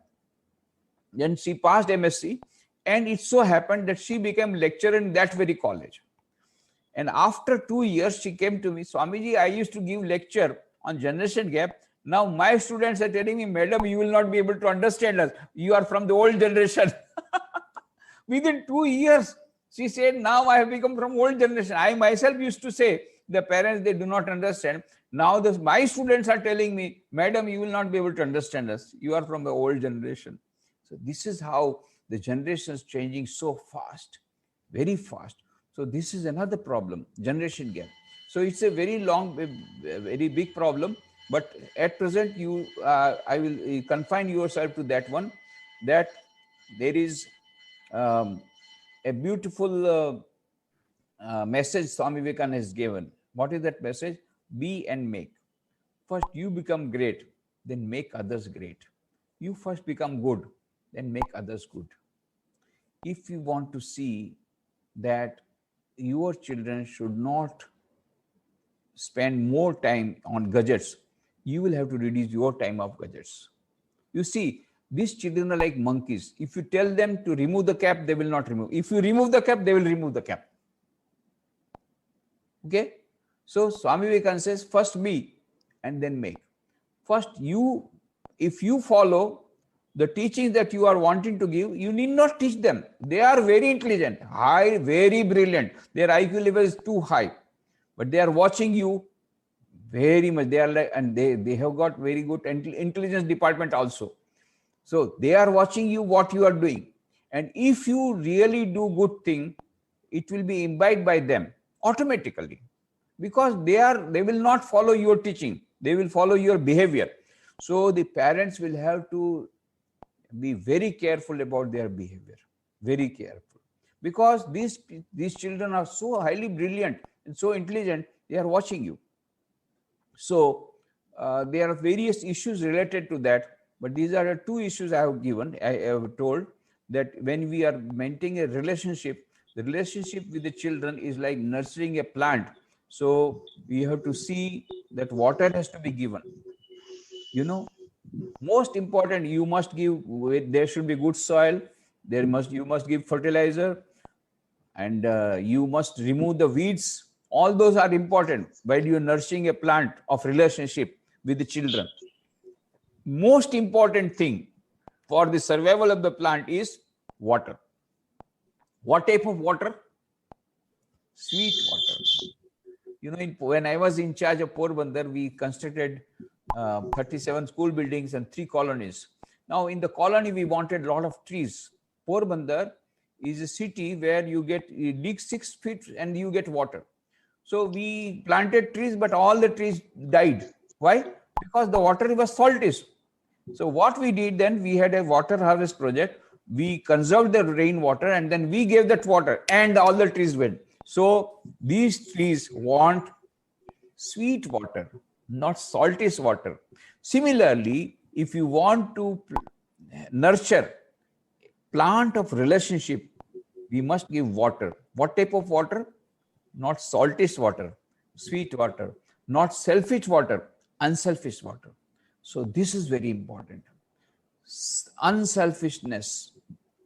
Then she passed MSc, and it so happened that she became lecturer in that very college. And after 2 years, she came to me, Swamiji, I used to give lecture on generation gap. Now my students are telling me, Madam, you will not be able to understand us. You are from the old generation. Within 2 years, she said, now I have become from old generation. I myself used to say, the parents, they do not understand. Now my students are telling me, Madam, you will not be able to understand us. You are from the old generation. So this is how the generation is changing so fast, very fast. So this is another problem, generation gap. So it's a very long, very big problem. But at present, I will confine yourself to that one, that there is a beautiful message Swami Vivekananda has given. What is that message? be and make. First you become great, then make others great. You first become good, then make others good. If you want to see that your children should not spend more time on gadgets, you will have to reduce your time of gadgets. You see, these children are like monkeys. If you tell them to remove the cap, they will not remove. If you remove the cap, they will remove the cap. Okay? So Swami Vivekananda says, first be and then make. First you, if you follow the teachings that you are wanting to give, you need not teach them. They are very intelligent, high, very brilliant. Their IQ level is too high, but they are watching you very much. They are like, and they have got very good intelligence department also. So they are watching you what you are doing. And if you really do good thing, it will be imbibed by them automatically, because they will not follow your teaching. They will follow your behavior. So the parents will have to be very careful about their behavior, very careful, because these children are so highly brilliant and so intelligent. They are watching you. So there are various issues related to that, but these are the two issues I have told, that when we are maintaining a relationship, the relationship with the children is like nurturing a plant. So we have to see that water has to be given. You know, most important, you must give, there should be good soil, you must give fertilizer, and you must remove the weeds. All those are important while you're nurturing a plant of relationship with the children. Most important thing for the survival of the plant is water. What type of water? Sweet water. You know, when I was in charge of Porbandar, we constructed 37 school buildings and 3 colonies. Now in the colony, we wanted a lot of trees. Porbandar is a city where you dig 6 feet and you get water. So we planted trees, but all the trees died. Why? Because the water was saltish. So what we did then, we had a water harvest project. We conserved the rainwater and then we gave that water and all the trees went. So these trees want sweet water, not saltish water. Similarly, if you want to nurture plant of relationship, we must give water. What type of water? Not saltish water, sweet water, not selfish water, unselfish water. So this is very important. Unselfishness,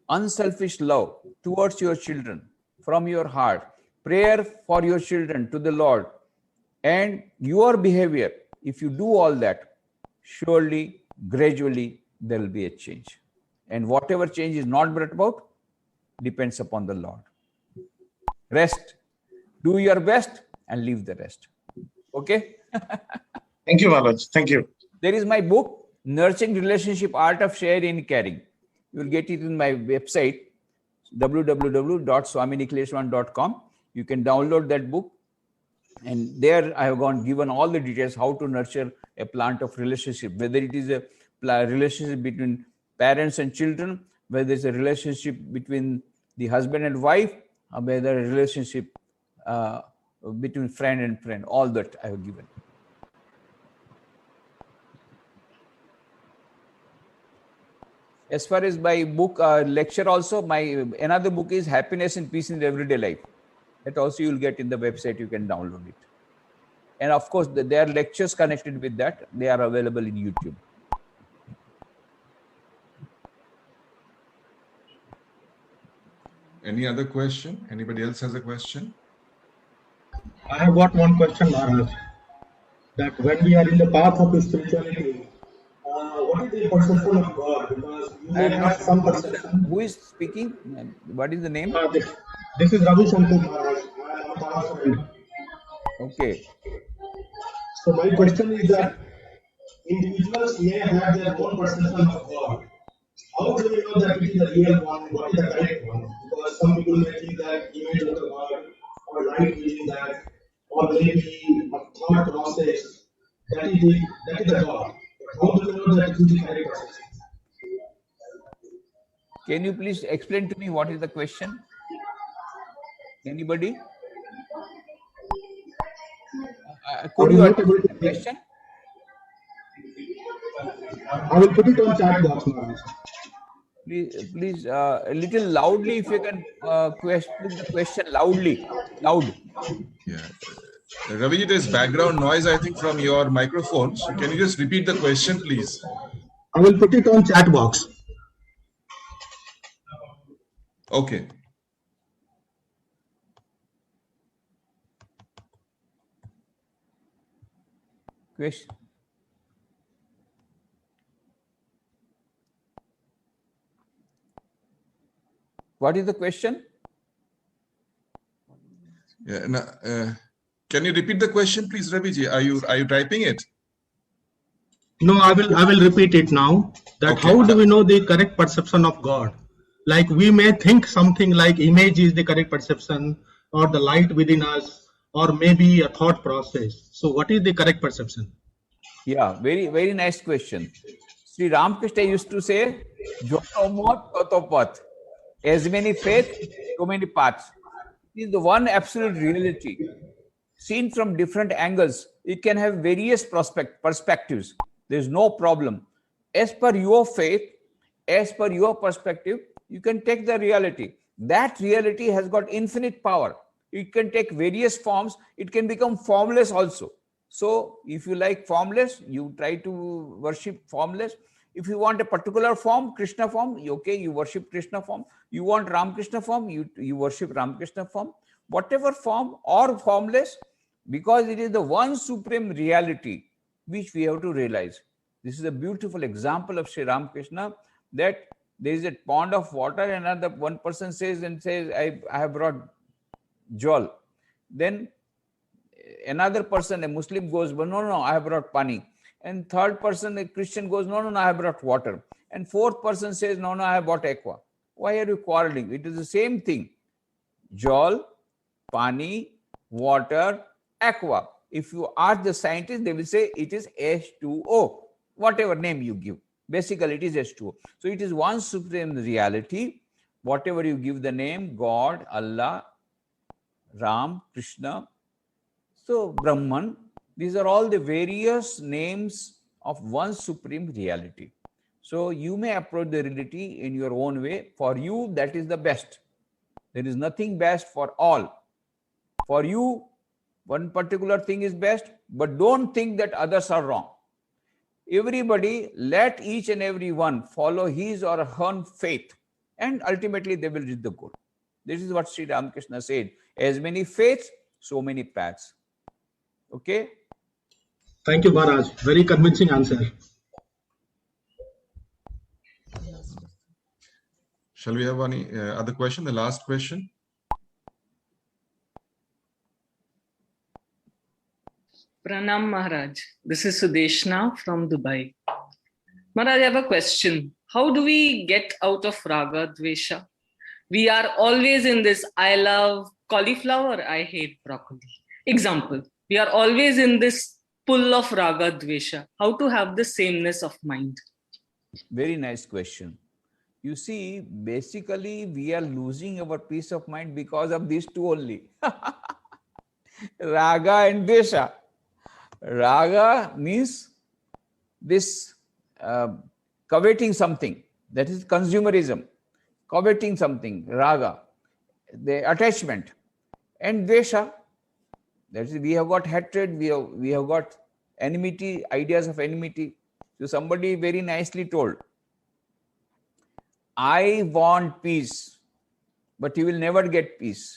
unselfish love towards your children from your heart, prayer for your children to the Lord, and your behavior. If you do all that, surely, gradually, there will be a change. And whatever change is not brought about depends upon the Lord. Rest. Do your best and leave the rest. Okay? Thank you, Maharaj. Thank you. There is my book, Nurturing Relationship, Art of Sharing and Caring. You will get it in my website, www.swaminikileshwan.com. You can download that book. And there I have given all the details how to nurture a plant of relationship, whether it is a relationship between parents and children, whether it's a relationship between the husband and wife, or whether a relationship between friend and friend. All that I have given. As far as my book lecture also, my another book is Happiness and Peace in Everyday Life. That also you will get in the website. You can download it. And of course, there are lectures connected with that. They are available in YouTube. Any other question? Anybody else has a question? I have got one question, Maharaj. That when we are in the path of spirituality, what is the perception of God? Because you may have some perception. Who is speaking? What is the name? This is Ravi Shankar Maharaj. I am a friend. Okay. So my question is that individuals may have their own perception of God. How do we know that it is the real one? What is the correct one? Because some people may think that image of the God or light within that, or maybe a thought process that is the God. How do we know that it is the correct perception? Can you please explain to me what is the question? Anybody? I Could was you not able understand to the hear. question? I will put it on chat box, Maharaj. Please, a little loudly, if you can put the question loudly, loud. Yeah. Raviji, there's background noise, I think, from your microphone. So can you just repeat the question, please? I will put it on chat box. Okay. Question. What is the question? Yeah. Can you repeat the question, please, Raviji? Are you typing it? No, I will repeat it now. That Okay. how do we know the correct perception of God? Like we may think something like image is the correct perception, or the light within us, or maybe a thought process. So what is the correct perception? Yeah, very nice question. Sri Ramakrishna used to say, "Joto mot, toto path." As many faith, so many paths. It is the one absolute reality. Seen from different angles, it can have various perspectives. There is no problem. As per your faith, as per your perspective, you can take the reality. That reality has got infinite power. It can take various forms. It can become formless also. So, if you like formless, you try to worship formless. If you want a particular form, Krishna form, okay, you worship Krishna form. You want Ramakrishna form, you worship Ramakrishna form. Whatever form or formless, because it is the one supreme reality which we have to realize. This is a beautiful example of Sri Ramakrishna, that there is a pond of water and another one person says, I have brought jol. Then another person, a Muslim, goes, but no, I have brought pani. And third person, a Christian, goes, no, I have brought water. And fourth person says, no, I have brought aqua. Why are you quarreling? It is the same thing. Jol, pani, water, aqua. If you ask the scientists, they will say it is H2O, whatever name you give. Basically, it is H2O. So it is one supreme reality. Whatever you give the name, God, Allah, Ram, Krishna, so Brahman, these are all the various names of one supreme reality. So you may approach the reality in your own way. For you, that is the best. There is nothing best for all. For you, one particular thing is best, but don't think that others are wrong. Everybody, let each and every one follow his or her faith, and ultimately they will reach the goal. This is what Sri Ramakrishna said. As many faiths, so many paths. Okay? Thank you, Maharaj. Very convincing answer. Shall we have any other question? The last question. Pranam Maharaj. This is Sudeshna from Dubai. Maharaj, I have a question. How do we get out of Raga Dvesha? We are always in this, I love cauliflower, I hate broccoli. Example, we are always in this pull of Raga Dvesha. How to have the sameness of mind? Very nice question. You see, basically, we are losing our peace of mind because of these two only. Raga and Dvesha. Raga means this coveting something, that is consumerism, coveting something, raga, the attachment. And Dvesha, that is, we have got hatred, we have got enmity, ideas of enmity. So somebody very nicely told, I want peace, but you will never get peace.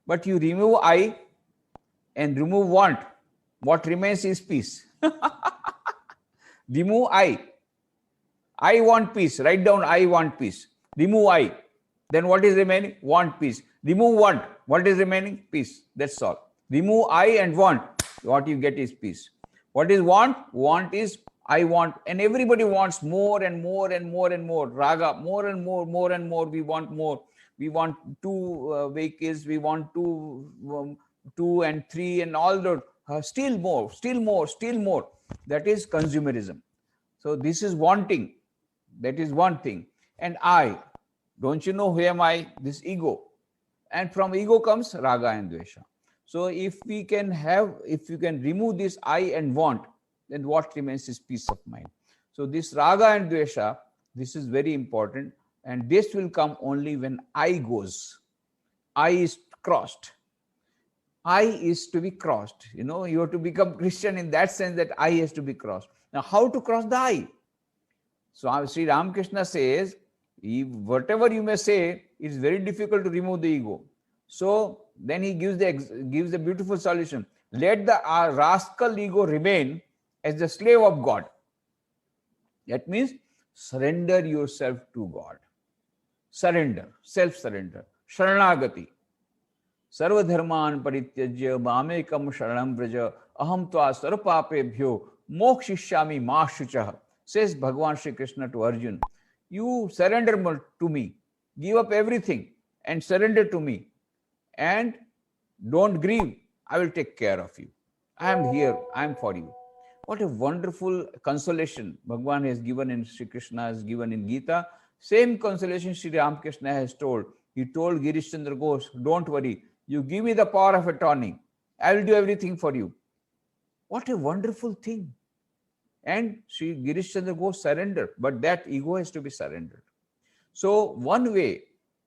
But you remove I and remove want, what remains is peace. Remove I want peace. Write down I want peace. Remove I. Then what is remaining? Want peace. Remove want. What is remaining? Peace. That's all. Remove I and want. What you get is peace. What is want? Want is I want. And everybody wants more and more and more and more. Raga, more and more and more. We want more. We want two vehicles. We want two and three and all the still more. That is consumerism. So this is wanting. That is one thing. And I, don't you know who am I? This ego. And from ego comes raga and dvesha. So if you can remove this I and want, then what remains is peace of mind. So this raga and dvesha, this is very important, and this will come only when I goes. I is crossed. I is to be crossed. You have to become Christian in that sense, that I has to be crossed. Now, how to cross the I? So Sri Ramakrishna says, whatever you may say, it's very difficult to remove the ego. So then he gives the beautiful solution. Let the rascal ego remain as the slave of God. That means surrender yourself to God. Surrender, self-surrender, sharanagati. Sarvadharman parityajya mamekam sharanam vraja aham tva sarvapapebhyo mokshishyami ma shuchah. Says Bhagavan Shri Krishna to Arjun, you surrender to me, give up everything and surrender to me, and don't grieve, I will take care of you. I am here, I am for you. What a wonderful consolation Bhagavan has given in Sri Krishna, has given in Gita. Same consolation Sri Ramakrishna has told. He told Girish Chandra Ghosh, don't worry, you give me the power of attorney, I will do everything for you. What a wonderful thing. And Sri Girish Chandra Ghosh surrendered, but that ego has to be surrendered. So one way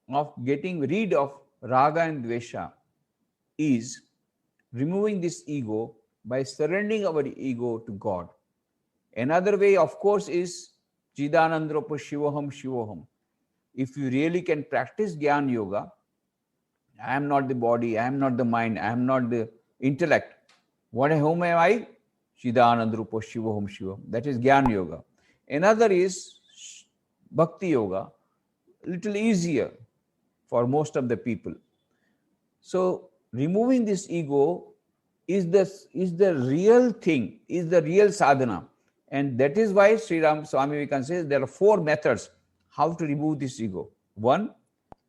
of getting rid of raga and dvesha is removing this ego by surrendering our ego to God. Another way, of course, is Chidanandropa Shivoham Shivoham. If you really can practice Gyan Yoga, I am not the body, I am not the mind, I am not the intellect. Whom am I? Chidanandropa Shivoham Shivoham. That is Gyan Yoga. Another is Bhakti Yoga, little easier for most of the people. So removing this ego is the real thing, is the real sadhana. And that is why Sri Ram Swami Vivekananda says there are 4 methods how to remove this ego. 1,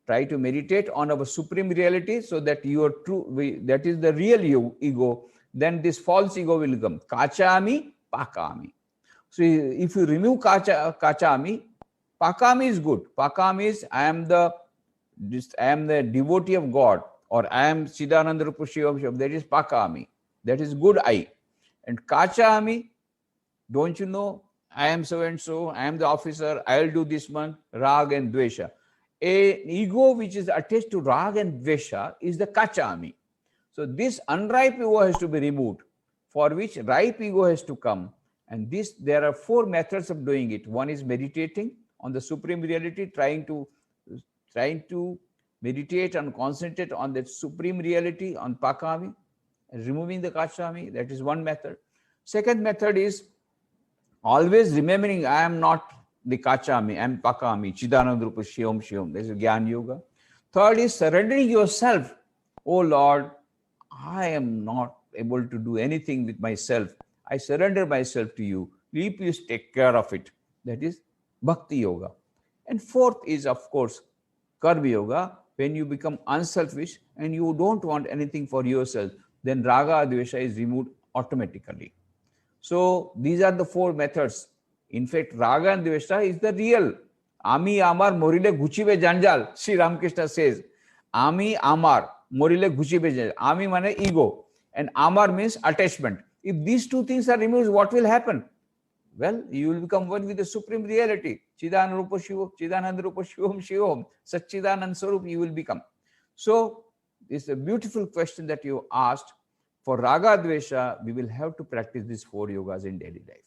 try to meditate on our supreme reality so that you are true, that is the real ego. Then this false ego will come. Kachami, pakami. So if you remove kachami, pakami is good. Pakami is I am the devotee of God, or I am Chidananda Rupa Shivam. That is pakami. That is good I. And kachami, don't you know, I am so and so, I am the officer, I will do this one, rag and dvesha. An ego which is attached to rag and dvesha is the kachami. So this unripe ego has to be removed, for which ripe ego has to come. And there are 4 methods of doing it. One is meditating on the supreme reality, trying to meditate and concentrate on that supreme reality, on pakami, removing the kachami. That is one method. Second method is always remembering I am not the kachami, I am pakami, Chidananda Rupa Shivam Shivam. That is Gyan Yoga. Third is surrendering yourself. Oh Lord, I am not able to do anything with myself. I surrender myself to you. Please take care of it. That is Bhakti Yoga. And fourth is, of course, Karma Yoga, when you become unselfish and you don't want anything for yourself, then Raga Dvesha is removed automatically. So these are the 4 methods. In fact, Raga and Dvesha is the real. Ami Amar Morile Guchibe Janjal, Sri Ramakrishna says. Ami Amar Morile Guchibe Janjal. Ami means ego, and Amar means attachment. If these 2 things are removed, what will happen? Well, you will become one with the supreme reality. Chidananda Rupa Shivam, Chidananda Rupa Shivam Shivam, Satchidanand Swarup you will become. So, this is a beautiful question that you asked. For Raga Dvesha, we will have to practice these 4 yogas in daily life.